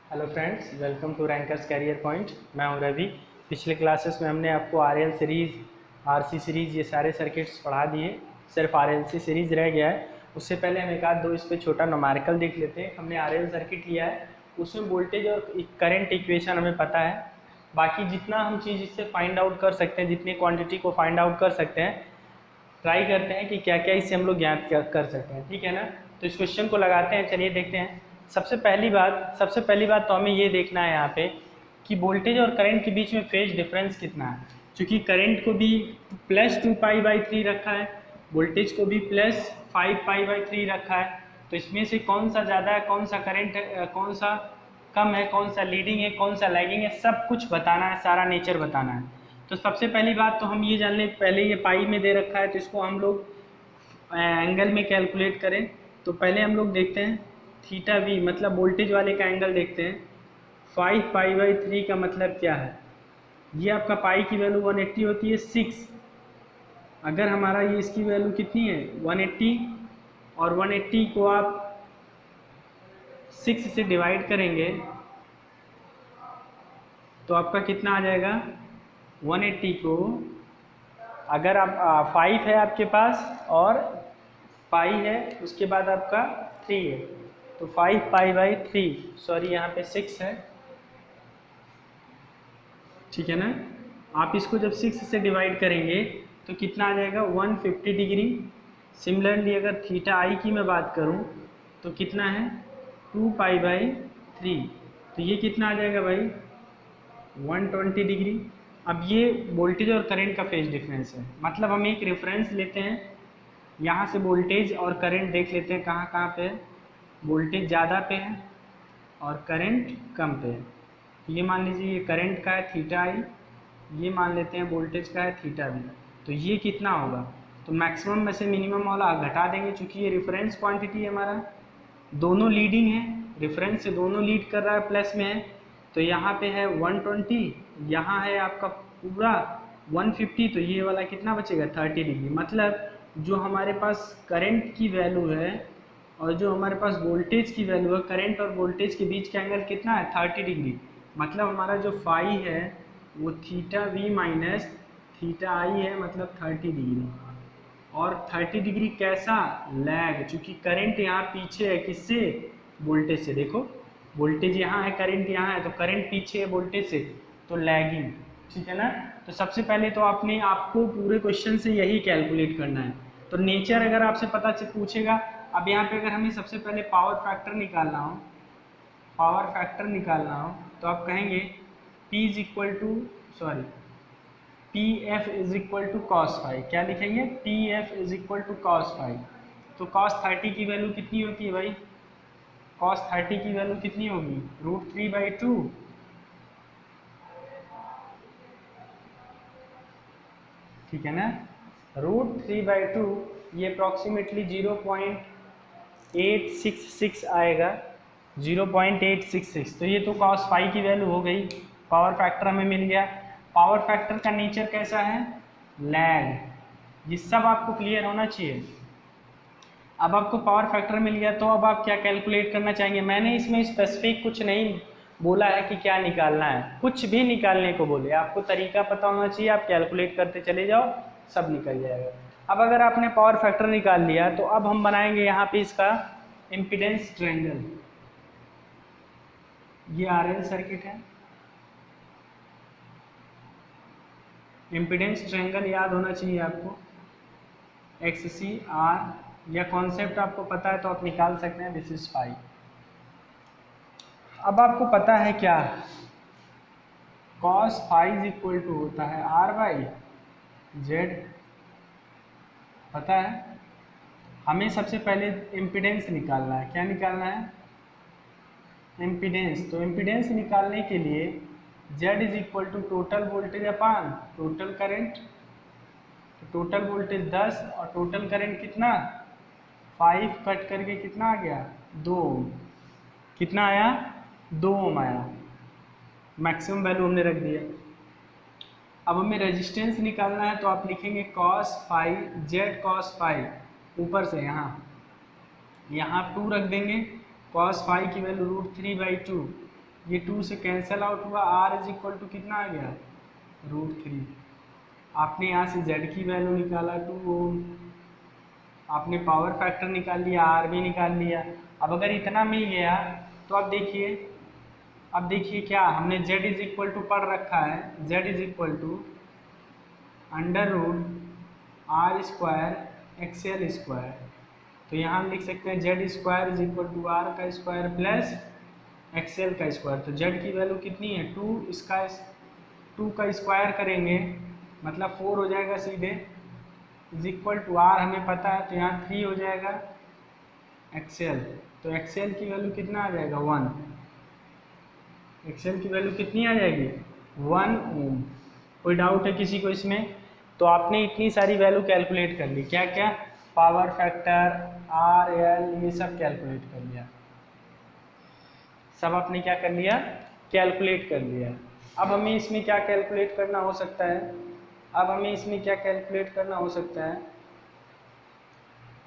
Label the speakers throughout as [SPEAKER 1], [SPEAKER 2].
[SPEAKER 1] Hello friends, welcome to Rankers Career Point. मैं हूं रवि। पिछले क्लासेस में हमने आपको आरएल सीरीज़, आरसी सीरीज़ ये सारे सर्किट्स पढ़ा दिए। सिर्फ आरएलसी सीरीज़ रह गया है। उससे पहले हम एक आध दो इस पे छोटा न्यूमेरिकल देख लेते हैं। हमने आरएल सर्किट लिया है, उसमें वोल्टेज और करंट इक्वेशन हमें पता है। बाकी जितना हम चीज़ इससे फाइंड आउट कर सकते हैं, जितनी क्वान्टिटी को फाइंड आउट कर सकते हैं, ट्राई करते हैं कि क्या क्या इससे हम लोग ज्ञात कर सकते हैं। ठीक है ना? तो इस क्वेश्चन को लगाते हैं, चलिए देखते हैं। सबसे पहली बात तो हमें ये देखना है यहाँ पे कि वोल्टेज और करंट के बीच में फेज डिफरेंस कितना है। क्योंकि करंट को भी +2π/3 रखा है, वोल्टेज को भी +5π/3 रखा है। तो इसमें से कौन सा ज़्यादा है, कौन सा करंट है, कौन सा कम है, कौन सा लीडिंग है, कौन सा लैगिंग है, सब कुछ बताना है, सारा नेचर बताना है। तो सबसे पहली बात तो हम ये जान लें, पहले ये पाई में दे रखा है तो इसको हम लोग एंगल में कैलकुलेट करें। तो पहले हम लोग देखते हैं थीटा वी, मतलब वोल्टेज वाले का एंगल देखते हैं। 5π/3 का मतलब क्या है? ये आपका पाई की वैल्यू 180 होती है 6। अगर हमारा ये इसकी वैल्यू कितनी है 180, और 180 को आप 6 से डिवाइड करेंगे तो आपका कितना आ जाएगा? 180 को अगर आप 5 है आपके पास और पाई है, उसके बाद आपका 3 है, तो 5π/3, सॉरी यहाँ पे 6 है, ठीक है ना? आप इसको जब 6 से डिवाइड करेंगे तो कितना आ जाएगा? 150 डिग्री। सिमिलरली अगर थीटा आई की मैं बात करूँ तो कितना है? 2π/3। तो ये कितना आ जाएगा भाई? 120 डिग्री। अब ये वोल्टेज और करंट का फेज डिफरेंस है। मतलब हम एक रेफरेंस लेते हैं, यहाँ से वोल्टेज और करंट देख लेते हैं कहाँ कहाँ पे है। वोल्टेज ज़्यादा पे है और करंट कम पे है। ये मान लीजिए ये करंट का है थीटा आई, ये मान लेते हैं वोल्टेज का है थीटा बी। तो ये कितना होगा? तो मैक्सिमम में से मिनिमम वाला घटा देंगे, चूँकि ये रेफरेंस क्वांटिटी है हमारा, दोनों लीडिंग है, रेफरेंस से दोनों लीड कर रहा है, प्लस में है। तो यहाँ पे है 120, यहाँ है आपका पूरा 150, तो ये वाला कितना बचेगा? 30 डिग्री। मतलब जो हमारे पास करंट की वैल्यू है और जो हमारे पास वोल्टेज की वैल्यू है, करंट और वोल्टेज के बीच का एंगल कितना है? 30 डिग्री। मतलब हमारा जो फाई है वो थीटा वी माइनस थीटा आई है, मतलब 30 डिग्री। और 30 डिग्री कैसा? लैग, चूंकि करंट यहाँ पीछे है, किससे? वोल्टेज से। देखो वोल्टेज यहाँ है, करंट यहाँ है, तो करंट पीछे है वोल्टेज से, तो लैगिंग। ठीक है ना? तो सबसे पहले तो आपको पूरे क्वेश्चन से यही कैलकुलेट करना है। तो नेचर अगर आपसे पूछेगा, अब यहाँ पे अगर हमें सबसे पहले पावर फैक्टर निकालना हो, तो आप कहेंगे P F is equal to cos phi. क्या लिखेंगे? P F is equal to cos phi. तो कॉस 30 की वैल्यू कितनी होती है भाई? कॉस 30 की वैल्यू कितनी होगी? √3/2। ठीक है ना? √3/2, ये अप्रॉक्सीमेटली 0.866 आएगा, 0.866। तो ये तो कॉस फाई की वैल्यू हो गई। पावर फैक्टर हमें मिल गया। पावर फैक्टर का नेचर कैसा है? लैग। ये सब आपको क्लियर होना चाहिए। अब आपको पावर फैक्टर मिल गया, तो अब आप क्या कैलकुलेट करना चाहेंगे? मैंने इसमें स्पेसिफिक कुछ नहीं बोला है कि क्या निकालना है, कुछ भी निकालने को बोले, आपको तरीका पता होना चाहिए, आप कैलकुलेट करते चले जाओ, सब निकल जाएगा। अब अगर आपने पावर फैक्टर निकाल लिया तो अब हम बनाएंगे यहाँ पे इसका इम्पीडेंस ट्रायंगल। ये आरएल सर्किट है, इम्पीडेंस ट्रायंगल याद होना चाहिए आपको, XC R, या कॉन्सेप्ट आपको पता है तो आप निकाल सकते हैं, दिस इज फाई। अब आपको पता है क्या? Cos phi is equal to होता है R/Z, पता है? हमें सबसे पहले इम्पीडेंस निकालना है। क्या निकालना है? इम्पीडेंस। तो इम्पीडेंस निकालने के लिए Z is equal to total voltage upon total current. तो टोटल वोल्टेज 10 और टोटल करंट कितना? 5 कट करके कितना आ गया? 2 ओम। कितना आया? 2 ओम आया। मैक्सिमम वैल्यू हमने रख दिया। अब हमें रेजिस्टेंस निकालना है, तो आप लिखेंगे cos phi, Z cos phi, ऊपर से यहाँ 2 रख देंगे। कॉस फाई की वैल्यू √3/2, ये 2 से कैंसिल आउट हुआ, R इज इक्वल टू कितना आ गया, √3। आपने यहाँ से Z की वैल्यू निकाला 2 ओम, आपने पावर फैक्टर निकाल लिया, R भी निकाल लिया। अब अगर इतना मिल गया तो अब देखिए क्या हमने Z इज इक्वल टू पढ़ रखा है, Z is equal to √R² XL²। तो यहाँ हम लिख सकते हैं Z² is equal to R का स्क्वायर प्लस XL का स्क्वायर। तो Z की वैल्यू कितनी है, 2 का स्क्वायर करेंगे मतलब 4 हो जाएगा सीधे, इज इक्वल टू R हमें पता है तो यहाँ 3 हो जाएगा XL। तो XL की वैल्यू कितना आ जाएगा, 1। XL की वैल्यू कितनी आ जाएगी, 1 ओम। कोई डाउट है किसी को इसमें? तो आपने इतनी सारी वैल्यू कैलकुलेट कर ली, क्या क्या, पावर फैक्टर, R L, ये सब कैलकुलेट कर लिया, सब आपने क्या कर लिया, कैलकुलेट कर लिया। अब हमें इसमें क्या कैलकुलेट करना हो सकता है,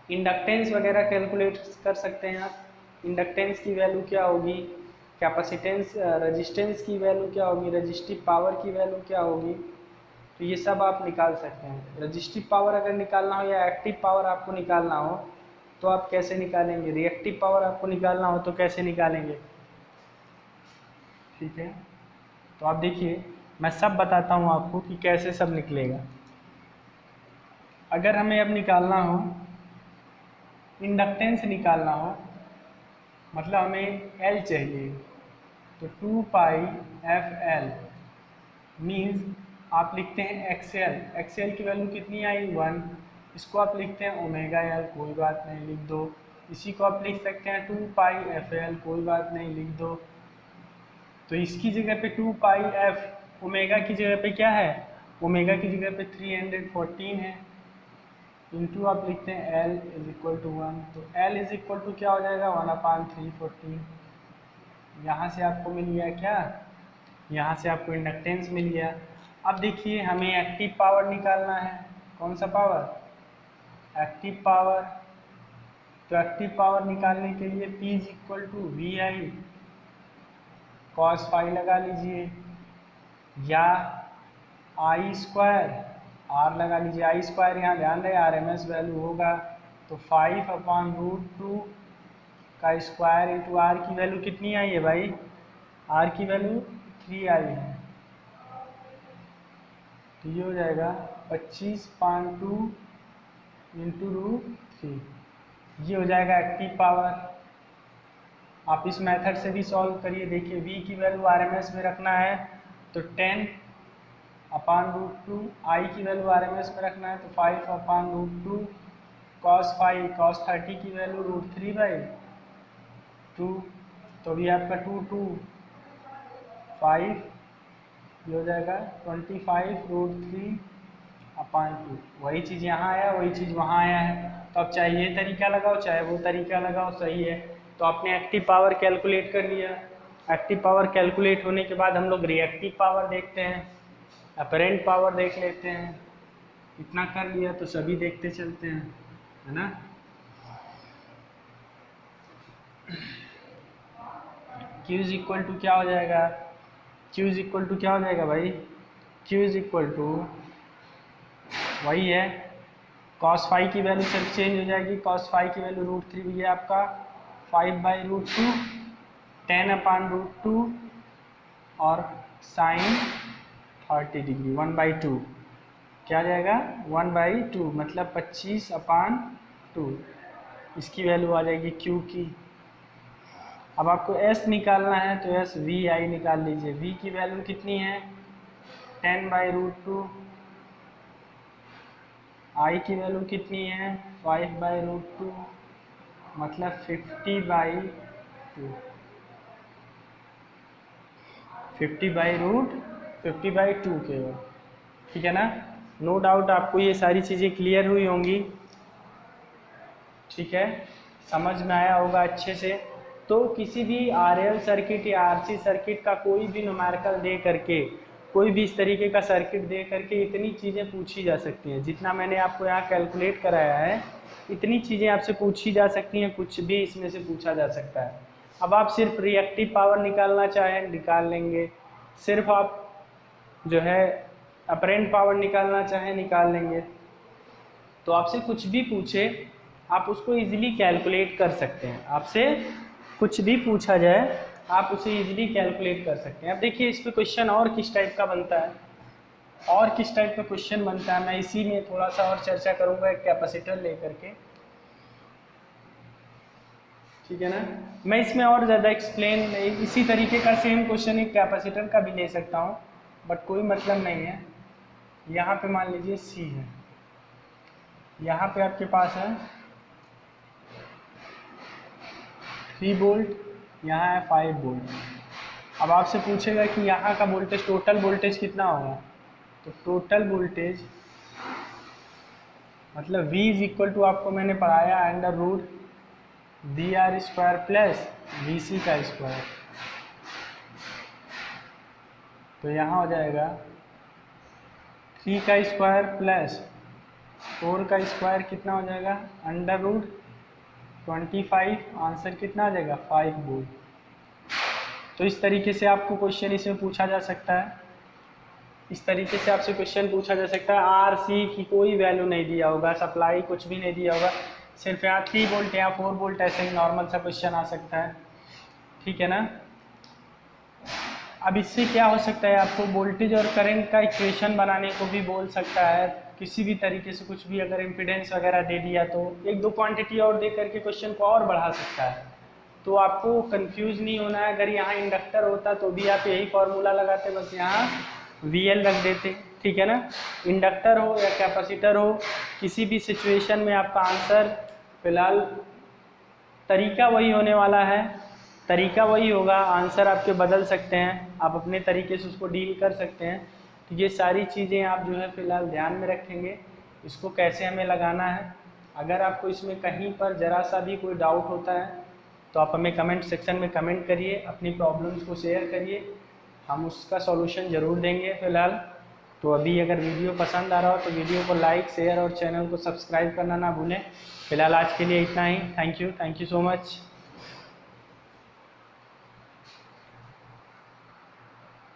[SPEAKER 1] इंडक्टेंस वगैरह कैलकुलेट कर सकते हैं आप। इंडक्टेंस की वैल्यू क्या होगी, कैपेसिटेंस रेजिस्टेंस की वैल्यू क्या होगी, रजिस्टिव पावर की वैल्यू क्या होगी, तो ये सब आप निकाल सकते हैं। रजिस्टिव पावर अगर निकालना हो या एक्टिव पावर आपको निकालना हो तो आप कैसे निकालेंगे, रिएक्टिव पावर आपको निकालना हो तो कैसे निकालेंगे, ठीक है। तो आप देखिए मैं सब बताता हूँ आपको कि कैसे सब निकलेगा। अगर हमें अब निकालना हो, इंडक्टेंस निकालना हो, मतलब हमें L चाहिए, तो 2 पाई FL मीन्स आप लिखते हैं XL की वैल्यू कितनी आई, 1। इसको आप लिखते हैं ओमेगा L, कोई बात नहीं, लिख दो। इसी को आप लिख सकते हैं 2 पाई FL, कोई बात नहीं, लिख दो। तो इसकी जगह पे 2 पाई F, ओमेगा की जगह पे क्या है, ओमेगा की जगह पे 314 है, इंटू आप लिखते हैं L इज इक्वल टू 1। तो L इज इक्वल टू क्या हो जाएगा, 1/314। यहाँ से आपको मिल गया क्या, यहाँ से आपको इंडक्टेंस मिल गया। अब देखिए हमें एक्टिव पावर निकालना है, कौन सा पावर, एक्टिव पावर। तो एक्टिव पावर निकालने के लिए P is equal to VI cos phi लगा लीजिए, या I² R लगा लीजिए। I² यहाँ ध्यान रहे RMS वैल्यू होगा, तो 5/√2 का स्क्वायर इंटू R की वैल्यू कितनी आई है भाई, R की वैल्यू 3 आई है, तो ये हो जाएगा 25/2 इंटू √3, ये हो जाएगा एक्टिव पावर। आप इस मेथड से भी सॉल्व करिए, देखिए V की वैल्यू RMS में रखना है तो 10/√2, I की वैल्यू RMS में रखना है तो 5/√2 cos फाई, cos 30 की वैल्यू √3/2, तो भी आपका 2 5, ये हो जाएगा 25√3/2। वही चीज़ यहाँ आया, वही चीज़ वहाँ आया है, तो अब चाहे ये तरीका लगाओ चाहे वो तरीका लगाओ, सही है। तो आपने एक्टिव पावर कैलकुलेट कर लिया। एक्टिव पावर कैलकुलेट होने के बाद हम लोग रिएक्टिव पावर देखते हैं, अपरेंट पावर देख लेते हैं। इतना कर लिया तो सभी देखते चलते हैं, है ना। Q इज इक्वल टू क्या हो जाएगा, Q इज इक्वल टू क्या हो जाएगा भाई, Q इज इक्वल टू वही है, cos फाई की वैल्यू सिर्फ चेंज हो जाएगी, cos फाई की वैल्यू √3 भी है आपका 5/√2, 10/√2 और साइन 30 डिग्री 1/2, क्या जाएगा 1/2, मतलब 25/2, इसकी वैल्यू आ जाएगी Q की। अब आपको S निकालना है तो S VI निकाल लीजिए। V की वैल्यू कितनी है 10/√2, I की वैल्यू कितनी है 5/√2, मतलब 50/2, 50/2 केवल, ठीक है ना। नो डाउट आपको ये सारी चीज़ें क्लियर हुई होंगी, ठीक है, समझ में आया होगा अच्छे से। तो किसी भी RL सर्किट या RC सर्किट का कोई भी न्यूमेरिकल दे करके, कोई भी इस तरीके का सर्किट दे करके इतनी चीज़ें पूछी जा सकती हैं। जितना मैंने आपको यहाँ कैलकुलेट कराया है इतनी चीज़ें आपसे पूछी जा सकती हैं, कुछ भी इसमें से पूछा जा सकता है। अब आप सिर्फ रिएक्टिव पावर निकालना चाहें निकाल लेंगे, सिर्फ आप जो है अपरेंट पावर निकालना चाहें निकाल लेंगे। तो आपसे कुछ भी पूछे आप उसको इजीली कैलकुलेट कर सकते हैं, आपसे कुछ भी पूछा जाए आप उसे इजीली कैलकुलेट कर सकते हैं। अब देखिए इस पे क्वेश्चन और किस टाइप का बनता है, और किस टाइप का क्वेश्चन बनता है, मैं इसी में थोड़ा सा और चर्चा करूंगा एक कैपेसिटर लेकर के, ठीक है ना। मैं इसमें और ज़्यादा एक्सप्लेन इसी तरीके का सेम क्वेश्चन एक कैपेसिटर का भी ले सकता हूँ, बट कोई मतलब नहीं है। यहाँ पे मान लीजिए सी है, यहाँ पे आपके पास है 3 वोल्ट, यहाँ है 5 वोल्ट। अब आपसे पूछेगा कि यहाँ का वोल्टेज टोटल वोल्टेज कितना होगा, तो टोटल वोल्टेज मतलब V इज इक्वल टू आपको मैंने पढ़ाया under root VR square plus VC का स्क्वायर। तो यहाँ हो जाएगा 3 का स्क्वायर प्लस 4 का स्क्वायर कितना हो जाएगा अंडर रूट 25, आंसर कितना आ जाएगा 5 वोल्ट। तो इस तरीके से आपको क्वेश्चन इसमें पूछा जा सकता है, इस तरीके से आपसे क्वेश्चन पूछा जा सकता है। आर सी की कोई वैल्यू नहीं दिया होगा, सप्लाई कुछ भी नहीं दिया होगा, सिर्फ यहाँ 3 वोल्ट या 4 वोल्ट ऐसे ही नॉर्मल सा क्वेश्चन आ सकता है, ठीक है ना। अब इससे क्या हो सकता है, आपको वोल्टेज और करंट का इक्वेशन बनाने को भी बोल सकता है, किसी भी तरीके से कुछ भी अगर इम्पीडेंस वगैरह दे दिया तो एक दो क्वांटिटी और दे करके क्वेश्चन को और बढ़ा सकता है। तो आपको कंफ्यूज नहीं होना है, अगर यहाँ इंडक्टर होता तो भी आप यही फॉर्मूला लगाते, बस यहाँ VL रख देते, ठीक है ना। इंडक्टर हो या कैपेसिटर हो, किसी भी सिचुएशन में आपका आंसर फिलहाल तरीका वही होने वाला है, तरीका वही होगा, आंसर आपके बदल सकते हैं, आप अपने तरीके से उसको डील कर सकते हैं। तो ये सारी चीज़ें आप जो है फिलहाल ध्यान में रखेंगे, इसको कैसे हमें लगाना है। अगर आपको इसमें कहीं पर ज़रा सा भी कोई डाउट होता है तो आप हमें कमेंट सेक्शन में कमेंट करिए, अपनी प्रॉब्लम्स को शेयर करिए, हम उसका सॉल्यूशन ज़रूर देंगे फिलहाल। तो अभी अगर वीडियो पसंद आ रहा हो तो वीडियो को लाइक शेयर और चैनल को सब्सक्राइब करना ना भूलें। फिलहाल आज के लिए इतना ही, थैंक यू सो मच।